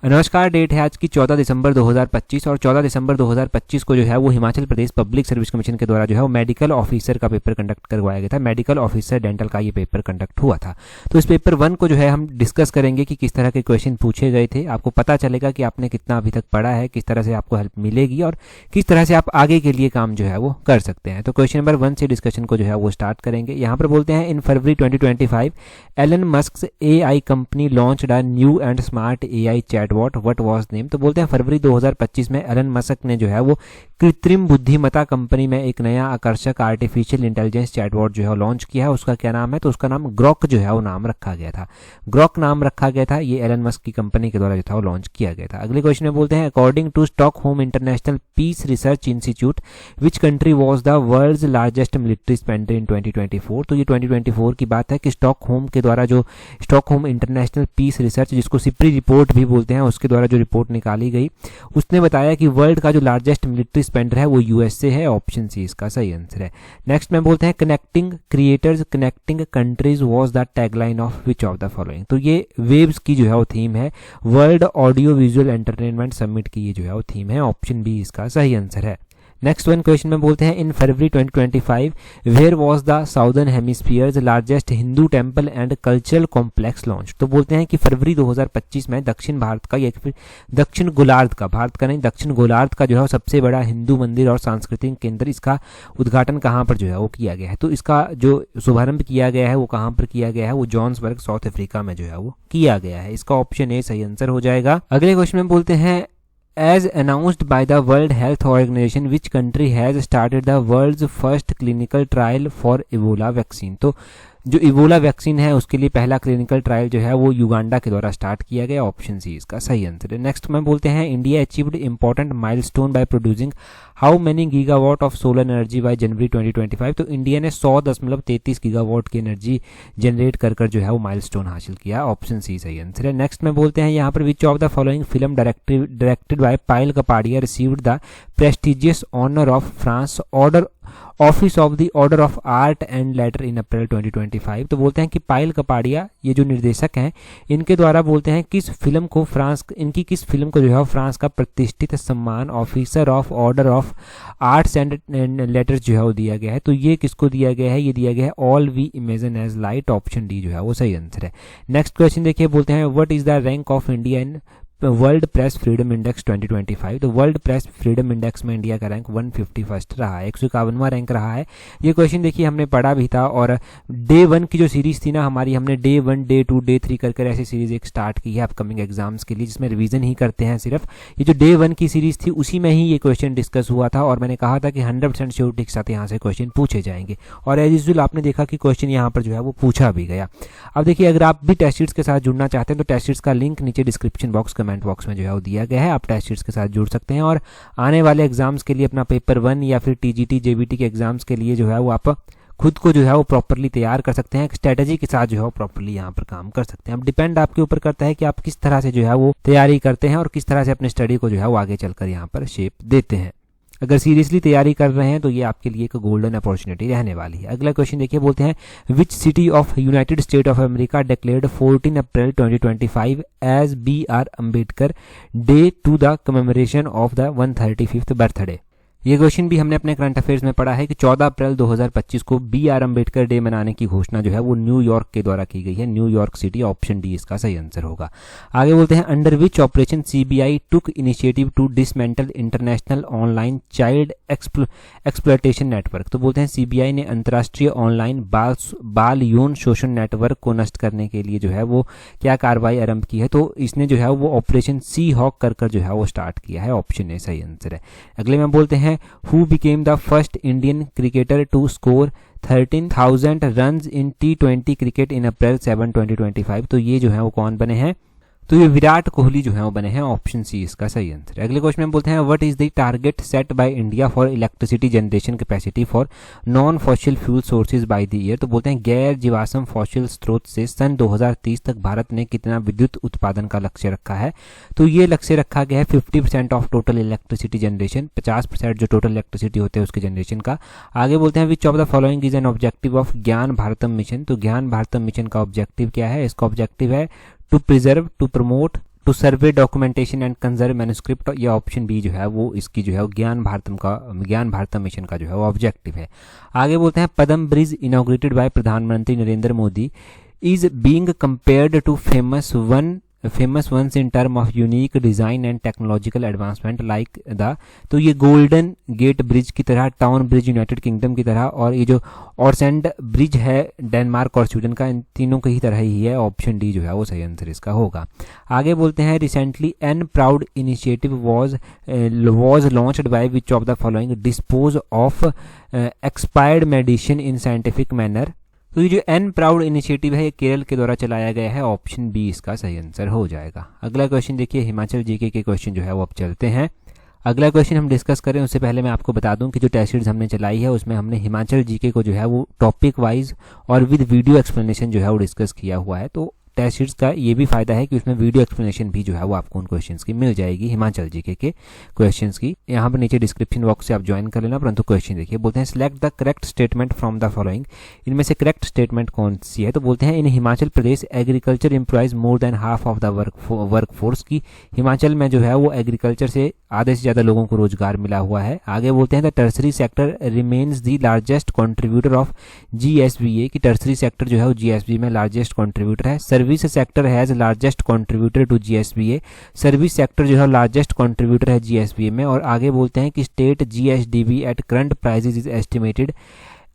नमस्कार। डेट है आज की 14 दिसंबर 2025 और 14 दिसंबर 2025 को जो है वो Himachal Pradesh public service commission के द्वारा जो है वो मेडिकल ऑफिसर का पेपर कंडक्ट करवाया गया था। मेडिकल ऑफिसर डेंटल का ये पेपर कंडक्ट हुआ था। तो इस पेपर 1 को जो है हम डिस्कस करेंगे कि किस तरह के क्वेश्चन पूछे गए थे। आपको पता चलेगा कि आपने कितना अभी तक पढ़ा है, किस तरह से आपको हेल्प मिलेगी और किस तरह से आप आगे के लिए काम जो है वो कर सकते हैं। तो क्वेश्चन नंबर 1 से डिस्कशन को जो है वो स्टार्ट करेंगे। यहाँ पर बोलते हैं in February 2025 Elon Musk AI company launched a new and smart AI chatbot, what was name. तो बोलते हैं फरवरी 2025 में एलन मस्क ने जो है वो कृत्रिम बुद्धिमत्ता कंपनी में एक नया आकर्षक आर्टिफिशियल इंटेलिजेंस चैटबॉट जो है लॉन्च किया है। उसका क्या नाम है? तो उसका नाम ग्रॉक जो है वो नाम रखा गया था। ग्रॉक नाम रखा गया था। ये एलन मस्क की कंपनी के द्वारा जो था वो लॉन्च किया गया था। अगले क्वेश्चन में बोलते हैं according to Stockholm international peace research institute which country was the world's largest military spender in 2024। तो ये 2024 की बात है कि स्टॉकहोम के द्वारा जो स्टॉकहोम इंटरनेशनल पीस रिसर्च, जिसको सिप्री रिपोर्ट भी बोलते हैं, उसके द्वारा जो रिपोर्ट निकाली गई उसने बताया कि वर्ल्ड का जो लार्जेस्ट मिलिट्री स्पेंडर है वो यूएसए है। ऑप्शन सी इसका सही आंसर है। नेक्स्ट में बोलते हैं connecting creators connecting countries was the tagline of which of the following. तो ये वेव्स की जो है वो थीम है। World audio visual entertainment summit की ये जो है वो थीम है। ऑप्शन बी इसका सही आंसर है। नेक्स्ट वन क्वेश्चन में बोलते हैं in February 2025 where was the southern hemisphere's largest Hindu temple and cultural complex launch. तो बोलते हैं कि फरवरी 2025 में दक्षिण भारत का या फिर दक्षिण गोलार्ध का, भारत का नहीं दक्षिण गोलार्ध का जो है सबसे बड़ा हिंदू मंदिर और सांस्कृतिक केंद्र, इसका उद्घाटन कहाँ पर जो है वो किया गया है। तो इसका जो शुभारंभ किया गया है वो कहाँ पर किया गया है? वो जोहान्सबर्ग साउथ अफ्रीका में जो है वो किया गया है। इसका ऑप्शन ए सही आंसर हो जाएगा। अगले क्वेश्चन में बोलते हैं As announced by the World Health Organization, which country has started the world's first clinical trial for Ebola vaccine? तो जो इबोला वैक्सीन है उसके लिए पहला क्लिनिकल ट्रायल जो है वो युगांडा के द्वारा स्टार्ट किया गया। ऑप्शन सी इसका सही आंसर है। नेक्स्ट में बोलते हैं India achieved important milestone by producing how many gigawatt of solar energy by जनवरी 2025। तो इंडिया ने 100.33 गीगावाट की एनर्जी जनरेट कर जो है वो माइलस्टोन हासिल किया। ऑप्शन सी सही आंसर है। नेक्स्ट में बोलते हैं यहाँ पर which of the following film directed by Payal Kapadia received the prestigious honour of France office of the order of art and letter in April 2025। तो बोलते हैं कि पायल कपाड़िया ये जो निर्देशक हैं इनके द्वारा बोलते हैं किस फिल्म को किस फिल्म को जो है फ्रांस का प्रतिष्ठित सम्मान officer of order of arts and letters जो है वो दिया गया है। तो ये किसको दिया गया है? ये दिया गया है all we imagine as light. Option D जो है वो सही आंसर है। नेक्स्ट क्वेश्चन देखिए, बोलते हैं what is the rank of India in world press freedom index 2025। तो वर्ल्ड प्रेस फ्रीडम इंडेक्स में इंडिया का रैंक 151 रहा है, 151वां रैंक रहा है। ये क्वेश्चन देखिए हमने पढ़ा भी था और डे 1 की जो सीरीज थी ना हमारी, हमने डे 1 डे 2 डे 3 कर ऐसी सीरीज एक स्टार्ट की है अपकमिंग एग्जाम्स के लिए, जिसमें रिवीजन ही करते हैं सिर्फ। ये जो डे 1 की सीरीज थी उसी में ही ये क्वेश्चन डिस्कस हुआ था और मैंने कहा था कि 100% श्योरिटी के साथ यहाँ से क्वेश्चन पूछे जाएंगे और एज यूजुअल आपने देखा कि क्वेश्चन यहाँ पर जो है वो पूछा भी गया। अब देखिए अगर आप भी टेस्ट सीरीज के साथ जुड़ना चाहते हैं तो टेस्ट सीरीज का लिंक नीचे डिस्क्रिप्शन बॉक्स कमेंट बॉक्स में जो है दिया गया है। आप टेस्ट सीरीज के साथ जुड़ सकते हैं और आने वाले एग्जाम्स के लिए अपना पेपर 1 या फिर टीजीटी जेबीटी के एग्जाम्स के लिए जो है वो आप खुद को जो है वो प्रॉपरली तैयार कर सकते हैं। स्ट्रेटजी के साथ जो है वो प्रॉपरली यहाँ पर काम कर सकते हैं। अब डिपेंड आपके ऊपर करता है कि आप किस तरह से जो है वो तैयारी करते हैं और किस तरह से अपने स्टडी को जो है वो आगे चलकर यहाँ पर शेप देते हैं। अगर सीरियसली तैयारी कर रहे हैं तो ये आपके लिए एक गोल्डन अपॉर्चुनिटी रहने वाली है। अगला क्वेश्चन देखिए, बोलते हैं which city of United State of America declared 14 April 2025 as BR Ambedkar day to the commemoration of the 135th birthday. ये क्वेश्चन भी हमने अपने करंट अफेयर्स में पढ़ा है कि 14 अप्रैल 2025 को BR अम्बेडकर डे मनाने की घोषणा जो है वो न्यूयॉर्क के द्वारा की गई है। New York city. ऑप्शन डी इसका सही आंसर होगा। आगे बोलते हैं under which operation CBI took initiative to dismantle international online child exploitation network. तो बोलते हैं CBI ने अंतर्राष्ट्रीय ऑनलाइन बाल यौन शोषण नेटवर्क को नष्ट करने के लिए जो है वो क्या कार्रवाई आरंभ की है? तो इसने जो है वो ऑपरेशन सी हॉक कर जो है वो स्टार्ट किया है। ऑप्शन ए सही आंसर है। अगले में बोलते हैं who became the first Indian cricketer to score 13,000 runs in T20 cricket in April 7, 2025। तो ये जो है वो कौन बने हैं? तो ये विराट कोहली जो है वो बने हैं। ऑप्शन सी इसका सही आंसर है। अगले क्वेश्चन में बोलते हैं what is the target set by India for electricity generation capacity for non fossil fuel sources by the year. तो बोलते हैं गैर जीवाश्म फॉसिल स्रोत से सन 2030 तक भारत ने कितना विद्युत उत्पादन का लक्ष्य रखा है? तो ये लक्ष्य रखा गया है 50% ऑफ टोटल इलेक्ट्रिसिटी जनरेशन, 50% जो टोटल इलेक्ट्रिसिटी होते हैं उसके जनरेशन का। आगे बोलते हैं which of the following is an objective of ज्ञान भारतम मिशन। तो ज्ञान भारतम मिशन का ऑब्जेक्टिव क्या है? इसका ऑब्जेक्टिव है to preserve, to promote, to survey documentation and conserve manuscript. ये ऑप्शन बी जो है वो इसकी जो है वो ज्ञान भारतम मिशन का जो है वो ऑब्जेक्टिव है। आगे बोलते हैं पद्म ब्रिज इनॉग्रेटेड बाय प्रधानमंत्री Narendra Modi is being compared to famous ones in term of unique design and technological advancement like the. तो ये गोल्डन गेट ब्रिज की तरह, टाउन ब्रिज यूनाइटेड किंगडम की तरह, और ये जो ऑरसेंड ब्रिज है डेनमार्क और स्वीडन का, इन तीनों की ही तरह ही है। ऑप्शन डी जो है वो सही आंसर इसका होगा। आगे बोलते हैं recently an proud initiative was launched by which of the following dispose of expired medicine in scientific manner. तो ये जो एन प्राउड इनिशिएटिव है ये केरल के द्वारा चलाया गया है। ऑप्शन बी इसका सही आंसर हो जाएगा। अगला क्वेश्चन देखिए, हिमाचल जीके के क्वेश्चन जो है वो अब चलते हैं। अगला क्वेश्चन हम डिस्कस करें उससे पहले मैं आपको बता दूं कि जो टेस्ट सीरीज हमने चलाई है उसमें हमने हिमाचल जीके को जो है वो टॉपिक वाइज और विद वीडियो एक्सप्लेनेशन जो है वो डिस्कस किया हुआ है। तो टेस्ट सीरीज का ये भी फायदा है कि उसमें वीडियो एक्सप्लेनेशन भी जो है वो आपको उन क्वेश्चंस की मिल जाएगी, हिमाचल जीके के क्वेश्चंस की। यहाँ पर नीचे डिस्क्रिप्शन बॉक्स से आप ज्वाइन कर लेना। परंतु क्वेश्चन देखिए, बोलते हैं select the correct statement from the following. इनमें से करेक्ट स्टेटमेंट कौन सी है? तो बोलते हैं in Himachal Pradesh agriculture employs more than half of the work force की। हिमाचल में जो है वो एग्रीकल्चर से आधे से ज़्यादा लोगों को रोजगार मिला हुआ है। आगे बोलते हैं the tertiary sector remains the largest contributor of GSVA की टर्सरी सेक्टर जो है वो जीएसबी में लार्जेस्ट कंट्रीब्यूटर है। Service sector has largest contributor to GSVA. Service sector जो है लार्जेस्ट कंट्रीब्यूटर है जीएसबीए में। और आगे बोलते हैं कि state GSDP at current prices is estimated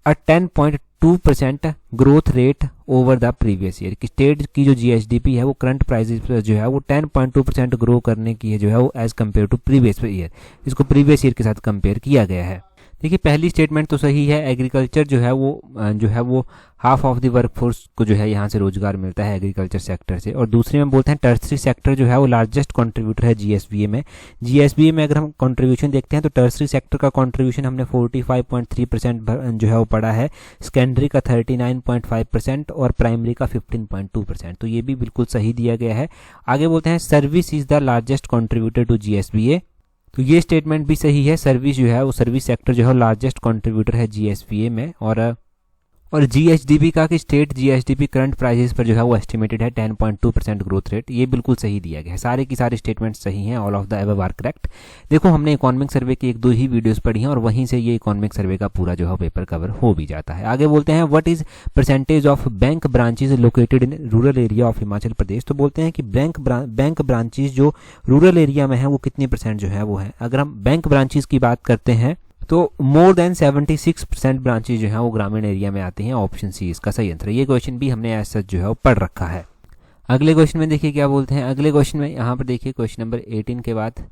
a 10.2% growth rate over the previous year. कि स्टेट की जो जीएसडीपी है वो करंट प्राइसेस पर जो है वो 10.2% ग्रो करने की है जो है वो as compare to previous year. इसको प्रीवियस ईयर के साथ कंपेयर किया गया है। देखिए पहली स्टेटमेंट तो सही है, एग्रीकल्चर जो है वो हाफ ऑफ द वर्कफोर्स को जो है यहाँ से रोजगार मिलता है एग्रीकल्चर सेक्टर से। और दूसरे में बोलते हैं टर्सरी सेक्टर जो है वो लार्जेस्ट कंट्रीब्यूटर है जीएसबीए में। जीएसबीए में अगर हम कंट्रीब्यूशन देखते हैं तो टर्सरी सेक्टर का कंट्रीब्यूशन हमने 45.3% जो है वो पढ़ा है, सेकेंडरी का 39.5% और प्राइमरी का 15.2%। तो ये भी बिल्कुल सही दिया गया है। आगे बोलते हैं service is the largest contributor to GSVA. तो ये स्टेटमेंट भी सही है। सर्विस जो है वो सर्विस सेक्टर जो है लार्जेस्ट कंट्रीब्यूटर है जीएसबीए में। और जीएसडीपी का कि स्टेट जीएसडीपी करंट प्राइसेस पर जो है वो एस्टिमेटेड है 10.2% ग्रोथ रेट। ये बिल्कुल सही दिया गया है। सारे की सारे स्टेटमेंट सही हैं, all of the above are correct. देखो हमने इकोनॉमिक सर्वे की 1-2 ही वीडियोस पढ़ी हैं और वहीं से ये इकोनॉमिक सर्वे का पूरा जो है पेपर कवर हो भी जाता है। आगे बोलते हैं what is percentage of bank branches located in rural area of Himachal Pradesh. तो बोलते हैं कि बैंक ब्रांचेज जो रूरल एरिया में है वो कितनी परसेंट जो है वो है। अगर हम बैंक ब्रांचेज की बात करते हैं तो मोर देन 76% ब्रांचेज जो है वो ग्रामीण एरिया में आती हैं। ऑप्शन सी इसका सही आंसर है। ये क्वेश्चन भी हमने एज सच जो है वो पढ़ रखा है। अगले क्वेश्चन में देखिए क्या बोलते हैं। अगले क्वेश्चन में यहाँ पर देखिए क्वेश्चन नंबर 18 के बाद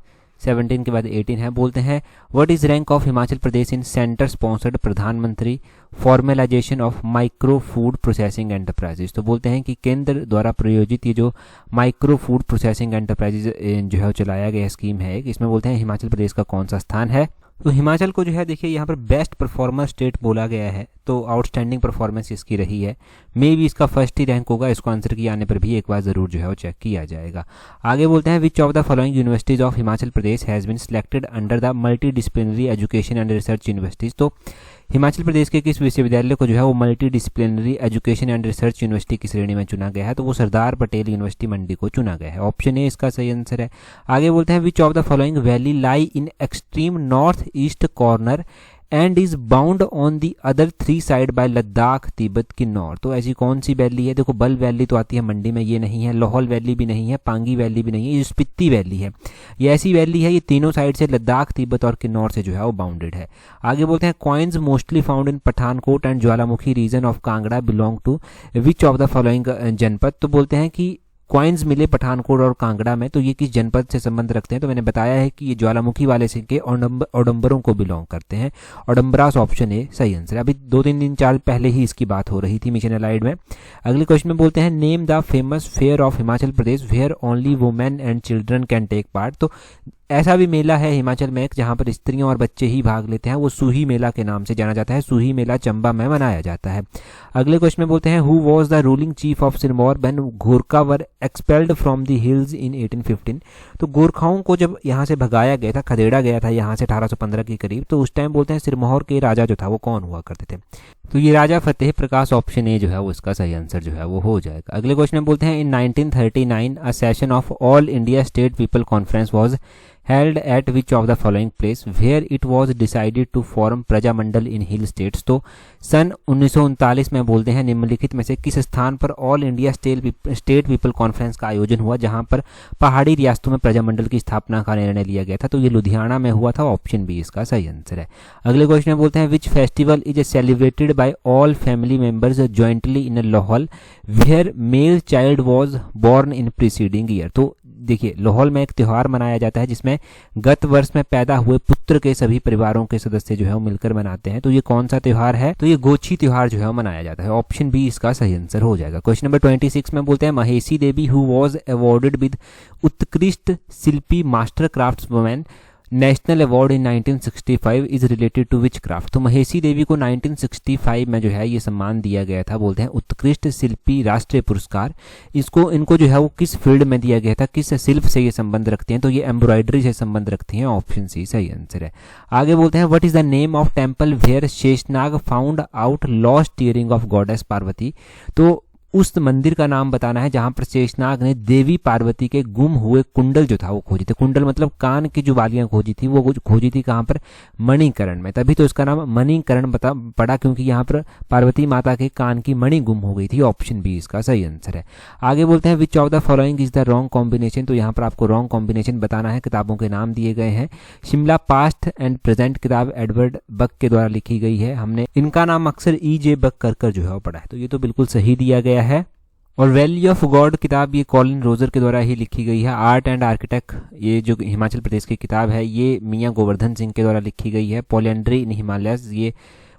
17 के बाद 18 है। बोलते हैं what is rank of Himachal Pradesh in centre sponsored Pradhan Mantri formalisation of micro food processing enterprises. तो बोलते हैं कि केंद्र द्वारा प्रायोजित ये जो माइक्रो फूड प्रोसेसिंग एंटरप्राइजेज जो है चलाया गया स्कीम है, इसमें बोलते हैं हिमाचल प्रदेश का कौन सा स्थान है। तो हिमाचल को जो है देखिए यहाँ पर बेस्ट परफॉर्मर स्टेट बोला गया है, तो आउटस्टैंडिंग परफॉर्मेंस इसकी रही है। मे भी इसका फर्स्ट ही रैंक होगा। इसको आंसर किए आने पर भी एक बार जरूर जो है वो चेक किया जाएगा। आगे बोलते हैं which of the following universities of Himachal Pradesh has been selected under the multi disciplinary education and research universities. तो हिमाचल प्रदेश के किस विश्वविद्यालय को जो है वो multi disciplinary education and research university की श्रेणी में चुना गया है? तो वो सरदार पटेल यूनिवर्सिटी मंडी को चुना गया है। ऑप्शन ए इसका सही आंसर है। आगे बोलते हैं which of the following valley lie in extreme north east corner and is bound on the other 3 side by Ladakh Tibet Kinnaur. तो ऐसी कौन सी वैली है? देखो बल वैली तो आती है मंडी में, ये नहीं है। लाहौल वैली भी नहीं है, पांगी वैली भी नहीं है, ये स्पीति वैली है। ये ऐसी वैली है, ये तीनों साइड से लद्दाख तिब्बत और किन्नौर से जो है वो बाउंडेड है। आगे बोलते हैं coins mostly found in Pathankot and Jwalamukhi region of Kangra belong to which of the following janapad. तो बोलते हैं कि कॉइन्स मिले पठानकोट और कांगड़ा में, तो ये किस जनपद से संबंध रखते हैं? तो मैंने बताया है कि ये ज्वालामुखी वाले से के ओडम्बरों को बिलोंग करते हैं। ओडम्बरास ऑप्शन ए सही आंसर है। अभी 2-3 दिन 4 पहले ही इसकी बात हो रही थी मिशन अलाइड में। अगले क्वेश्चन में बोलते हैं name the famous fair of Himachal Pradesh where only women and children can take part. तो ऐसा भी मेला है हिमाचल में जहां पर स्त्रियां और बच्चे ही भाग लेते हैं, वो सूही मेला के नाम से जाना जाता है। सूही मेला चंबा में मनाया जाता है। अगले क्वेश्चन में बोलते हैं who was the ruling chief of Sirmaur when Gorkha were expelled from the hills in 1815। तो गोरखाओं को जब यहाँ से भगाया गया था, खदेड़ा गया था यहाँ से 1815 के करीब, तो उस टाइम बोलते हैं सिरमौर के राजा जो था वो कौन हुआ करते थे? तो ये राजा फतेह प्रकाश ऑप्शन ए जो है वो इसका सही आंसर जो है वो हो जाएगा। अगले क्वेश्चन में बोलते हैं इन 1939 a session of all India state people conference was held at which of the following place where it was decided to form Prajamandal in hill states। तो सन 1939 में बोलते हैं निम्नलिखित में से किस स्थान पर all India state people conference का आयोजन हुआ जहां पर पहाड़ी रियासतों में प्रजामंडल की स्थापना का निर्णय लिया गया था। तो ये लुधियाना में हुआ था, ऑप्शन बी इसका सही आंसर है। अगले क्वेश्चन में बोलते हैं which festival is celebrated by all family members jointly in Lahaul where male child was born in preceding year. तो देखिए लाहौल में एक त्यौहार मनाया जाता है जिसमें गत वर्ष में पैदा हुए पुत्र के सभी परिवारों के सदस्य जो है वो मिलकर मनाते हैं। तो ये कौन सा त्यौहार है? तो ये गोची त्यौहार जो है वो मनाया जाता है, ऑप्शन बी इसका सही आंसर हो जाएगा। क्वेश्चन नंबर 26 में बोलते हैं Maheshi Devi who was awarded with Utkrisht Shilpi master craftsman national award in 1965 is related to which craft. तो महेशी देवी को 1965 में जो है ये सम्मान दिया गया था, बोलते हैं उत्कृष्ट शिल्पी राष्ट्रीय पुरस्कार। इनको जो है वो किस फील्ड में दिया गया था, किस शिल्प से ये संबंध रखते हैं? तो ये एम्ब्रॉयडरी से संबंध रखते हैं, ऑप्शन सी सही आंसर है। आगे बोलते हैं what is the name of temple where Sheshnag found out lost earring of goddess Parvati. तो उस मंदिर का नाम बताना है जहां पर शेषनाग ने देवी पार्वती के गुम हुए कुंडल जो था वो खोजी थे। कुंडल मतलब कान की जो बालियां खोजी थी, वो खोजी थी कहां पर? मणिकरण में। तभी तो इसका नाम मणिकरण पड़ा क्योंकि यहाँ पर पार्वती माता के कान की मणि गुम हो गई थी, ऑप्शन बी इसका सही आंसर है। आगे बोलते हैं which of the following is the wrong combination. तो यहाँ पर आपको रॉन्ग कॉम्बिनेशन बताना है। किताबों के नाम दिए गए हैं। शिमला पास्ट एंड प्रेजेंट किताब एडवर्ड बक के द्वारा लिखी गई है, हमने इनका नाम अक्सर E.J. बक कर जो है वो पढ़ा है, तो ये तो बिल्कुल सही दिया गया है। और वैली ऑफ गॉड किताब ये कॉलिन रोजर के द्वारा ही लिखी गई है। आर्ट एंड आर्किटेक्ट ये जो हिमाचल प्रदेश की किताब है ये मियाँ गोवर्धन सिंह के द्वारा लिखी गई है। पोलियंड्री इन हिमालयस ये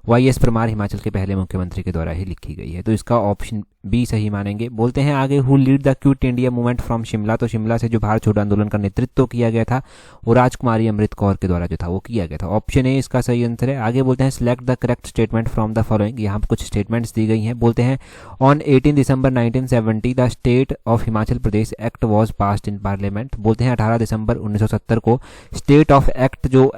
YS परमार हिमाचल के पहले मुख्यमंत्री के द्वारा ही लिखी गई है, तो इसका ऑप्शन बी सही मानेंगे। बोलते हैं आगे who lead the quit India movement from Shimla. तो शिमला से जो भारत छोड़ो आंदोलन का नेतृत्व किया गया था वो राजकुमारी अमृत कौर के द्वारा जो था वो किया गया था, ऑप्शन ए इसका सही आंसर है। आगे बोलते हैं select the correct statement from the following. यहाँ पर कुछ स्टेटमेंट्स दी गई हैं। बोलते हैं on 18 December 1970 the state of Himachal Pradesh act was passed in parliament. बोलते हैं 18 दिसंबर 1970 को स्टेट ऑफ एक्ट जो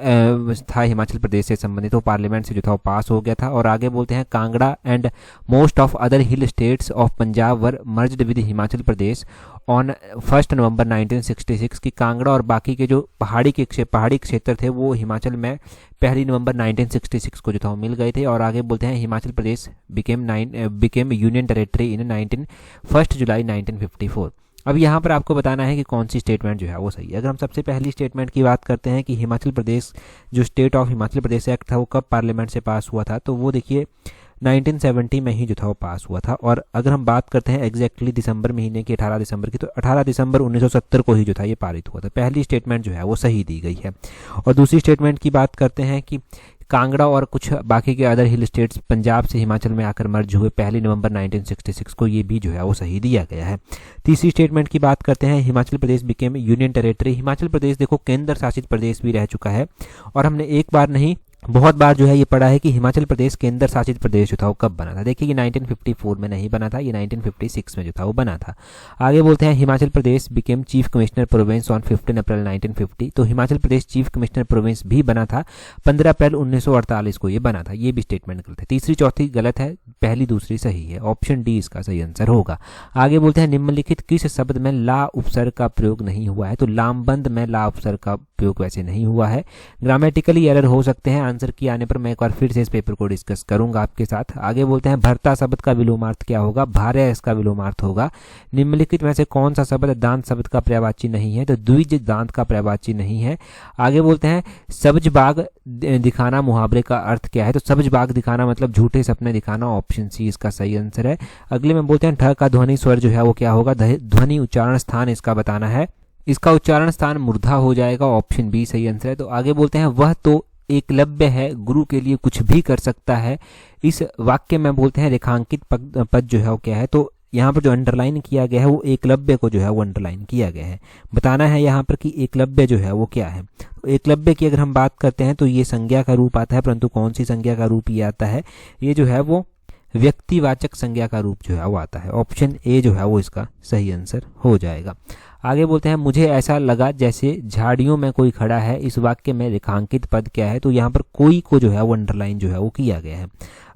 था हिमाचल प्रदेश से संबंधित वो पार्लियामेंट से जो था वो पास हो गया था। और आगे बोलते हैं Kangra and most of other hill states of Punjab were merged with Himachal Pradesh on 1 नवंबर 1966 की कांगड़ा और बाकी के जो पहाड़ी क्षेत्र थे वो हिमाचल में 1 नवंबर 1966 को जो था वो मिल गए थे। और आगे बोलते हैं Himachal Pradesh became union territory in 1 जुलाई 1954। अब यहाँ पर आपको बताना है कि कौन सी स्टेटमेंट जो है वो सही है। अगर हम सबसे पहली स्टेटमेंट की बात करते हैं कि हिमाचल प्रदेश जो state of Himachal Pradesh act था वो कब पार्लियामेंट से पास हुआ था, तो वो देखिए 1970 में ही जो था वो पास हुआ था। और अगर हम बात करते हैं एग्जैक्टली दिसंबर महीने की 18 दिसंबर की, तो 18 दिसंबर 1970 को ही जो था ये पारित हुआ था। पहली स्टेटमेंट जो है वो सही दी गई है। और दूसरी स्टेटमेंट की बात करते हैं कि कांगड़ा और कुछ बाकी के अदर हिल स्टेट्स पंजाब से हिमाचल में आकर मर्ज हुए 1 नवंबर 1966 को, ये भी जो है वो सही दिया गया है। तीसरी स्टेटमेंट की बात करते हैं Himachal Pradesh became union territory. Himachal Pradesh देखो केंद्र शासित प्रदेश भी रह चुका है और हमने एक बार नहीं बहुत बार जो है ये पढ़ा है कि हिमाचल प्रदेश केंद्र शासित प्रदेश जो था वो कब बना था। देखिए ये 1954 में नहीं बना था, ये 1956 में जो था वो बना था। आगे बोलते हैं Himachal Pradesh became chief commissioner province on 15 April 1950। तो Himachal Pradesh chief commissioner province भी बना था, 15 अप्रैल 1948 को ये बना था। ये भी स्टेटमेंट गलत है। तीसरी चौथी गलत है, पहली दूसरी सही है, ऑप्शन डी इसका सही आंसर होगा। आगे बोलते हैं निम्नलिखित किस शब्द में ला उपसर्ग का प्रयोग नहीं हुआ है। तो लामबंद में ला उपसर्ग का प्रयोग वैसे नहीं हुआ है। ग्रामेटिकली एरर हो सकते हैं, आंसर की आने पर मैं एक बार फिर से इस पेपर को डिस्कस करूंगा आपके साथ। आगे बोलते हैं भरता शब्द का विलोमार्थ क्या होगा। भार्य इसका विलोमार्थ होगा। निम्नलिखित में से कौन सा शब्द दांत शब्द का पर्यायवाची नहीं है। तो द्विज दांत का पर्यायवाची नहीं है। आगे बोलते हैं सब्ज बाग दिखाना मुहावरे का अर्थ क्या है। तो सब्ज बाग दिखाना मतलब झूठे सपने दिखाना, ऑप्शन सी इसका सही आंसर है। अगले में बोलते हैं ठ का ध्वनि स्वर जो है वो क्या होगा। ध्वनि उच्चारण स्थान इसका बताना है, इसका उच्चारण स्थान मूर्धा हो जाएगा, ऑप्शन बी सही आंसर है। तो आगे बोलते हैं वह तो एकलव्य है, गुरु के लिए कुछ भी कर सकता है। इस वाक्य में बोलते हैं रेखांकित पद जो है वो क्या है। तो यहाँ पर जो अंडरलाइन किया गया है वो एकलव्य को जो है वो अंडरलाइन किया गया है। बताना है यहाँ पर कि एकलव्य जो है वो क्या है। तो एकलव्य की अगर हम बात करते हैं तो ये संज्ञा का रूप आता है, परंतु कौन सी संज्ञा का रूप ये आता है, ये जो है वो व्यक्तिवाचक संज्ञा का रूप जो है वो आता है। ऑप्शन ए जो है वो इसका सही आंसर हो जाएगा। आगे बोलते हैं मुझे ऐसा लगा जैसे झाड़ियों में कोई खड़ा है। इस वाक्य में रेखांकित पद क्या है। तो यहाँ पर कोई को जो है वो अंडरलाइन जो है वो किया गया है।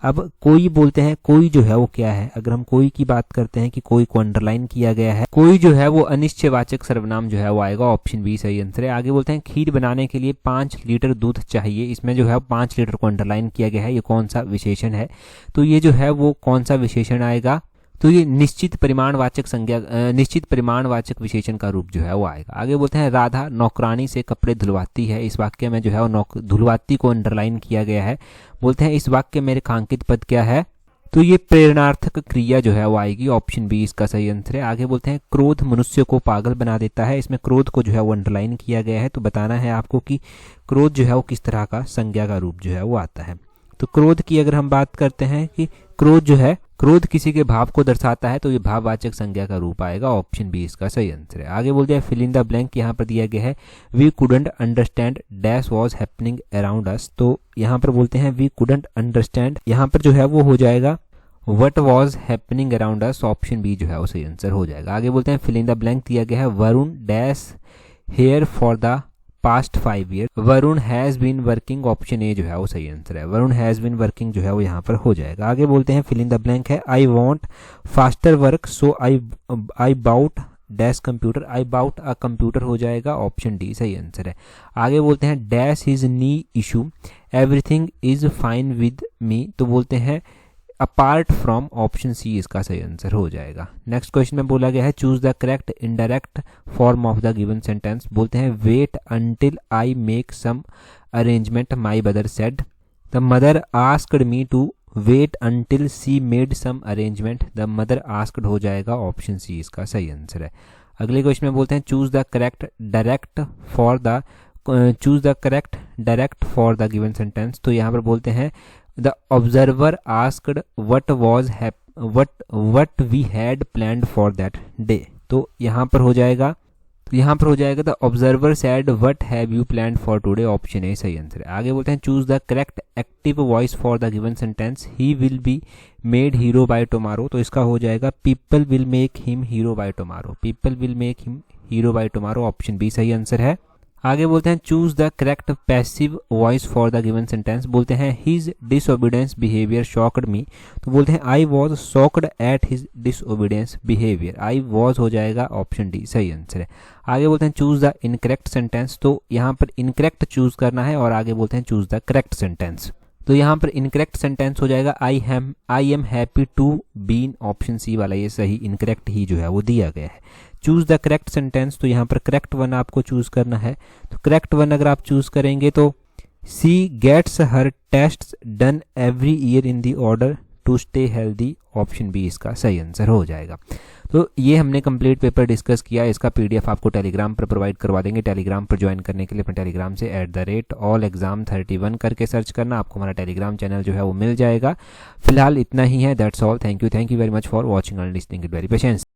अब कोई बोलते हैं, कोई जो है वो क्या है, अगर हम कोई की बात करते हैं कि कोई को अंडरलाइन किया गया है, कोई जो है वो अनिश्चयवाचक सर्वनाम जो है वो आएगा, ऑप्शन बी सही आंसर है। आगे बोलते हैं खीर बनाने के लिए 5 लीटर दूध चाहिए, इसमें जो है 5 लीटर को अंडरलाइन किया गया है, ये कौन सा विशेषण है, तो ये जो है वो कौन सा विशेषण आएगा, तो ये निश्चित परिमाणवाचक संज्ञा, निश्चित परिमाणवाचक विशेषण का रूप जो है वो आएगा। आगे बोलते हैं राधा नौकरानी से कपड़े धुलवाती है, इस वाक्य में जो है वो धुलवाती को अंडरलाइन किया गया है। बोलते हैं इस वाक्य में रेखांकित पद क्या है, तो ये प्रेरणार्थक क्रिया जो है वो आएगी, ऑप्शन बी इसका सही आंसर है। आगे बोलते हैं क्रोध मनुष्य को पागल बना देता है, इसमें क्रोध को जो है वो अंडरलाइन किया गया है, तो बताना है आपको कि क्रोध जो है वो किस तरह का संज्ञा का रूप जो है वो आता है। तो क्रोध की अगर हम बात करते हैं कि क्रोध जो है, क्रोध किसी के भाव को दर्शाता है, तो ये भाववाचक संज्ञा का रूप आएगा, ऑप्शन बी इसका सही आंसर है। आगे बोलते हैं फिल इन द ब्लैंक, यहाँ पर दिया गया है we couldn't understand dash was happening around us, तो यहाँ पर बोलते हैं वी कुडंट अंडरस्टैंड, यहाँ पर जो है वो हो जाएगा what was happening around us, option B जो है वो सही आंसर हो जाएगा। आगे बोलते हैं फिल इन द ब्लैंक दिया गया है Varun dash here for the past 5 year, Varun has been working, option A जो है वो सही आंसर है, वरुण हैज बीन वर्किंग जो है वो यहाँ पर हो जाएगा। आगे बोलते हैं फिल इन द ब्लैंक है I want faster work so I bought dash computer, I bought a computer हो जाएगा, ऑप्शन डी सही आंसर है। आगे बोलते हैं dash is knee issue everything is fine with me, तो बोलते हैं अपार्ट फ्रॉम, ऑप्शन सी इसका सही आंसर हो जाएगा। नेक्स्ट क्वेश्चन में बोला गया है choose the correct indirect form of the given sentence, बोलते हैं wait until I make some arrangement my mother said, the mother asked me to wait until she made some arrangement, the mother asked हो जाएगा, option C इसका सही answer है। अगले question में बोलते हैं choose the correct direct for the, choose the correct direct for the given sentence, तो यहाँ पर बोलते हैं The observer asked what we had planned for that day, तो यहाँ पर हो जाएगा, the observer said what have you planned for today, option A सही आंसर है। आगे बोलते हैं choose the correct active voice for the given sentence, he will be made hero by tomorrow, तो इसका हो जाएगा people will make him hero by tomorrow, people will make him hero by tomorrow, option B सही answer है। आगे बोलते हैं choose the correct passive voice for the given sentence, बोलते हैं हिज डिसओबीडियंस बिहेवियर शॉक्ड मी, तो बोलते हैं I was shocked at his disobedience behaviour, I was हो जाएगा, ऑप्शन डी सही आंसर है। आगे बोलते हैं चूज द इनकरेक्ट सेंटेंस, तो यहाँ पर इनकरेक्ट चूज करना है, और आगे बोलते हैं चूज द करेक्ट सेंटेंस, तो यहाँ पर इनकरेक्ट सेंटेंस हो जाएगा I am happy to been, option C वाला ये सही, इनकरेक्ट ही जो है वो दिया गया है। चूज द करेक्ट सेंटेंस, तो यहाँ पर करेक्ट वन आपको चूज करना है, तो करेक्ट वन अगर आप चूज करेंगे तो she gets her tests done every year in the order to stay healthy, option B इसका सही आंसर हो जाएगा। तो ये हमने कंप्लीट पेपर डिस्कस किया, इसका पीडीएफ आपको टेलीग्राम पर प्रोवाइड करवा देंगे। टेलीग्राम पर ज्वाइन करने के लिए अपने टेलीग्राम से @allexam31 करके सर्च करना, आपको हमारा टेलीग्राम चैनल जो है वो मिल जाएगा। फिलहाल इतना ही है, that's all, thank you very much for watching and listening, it very patience.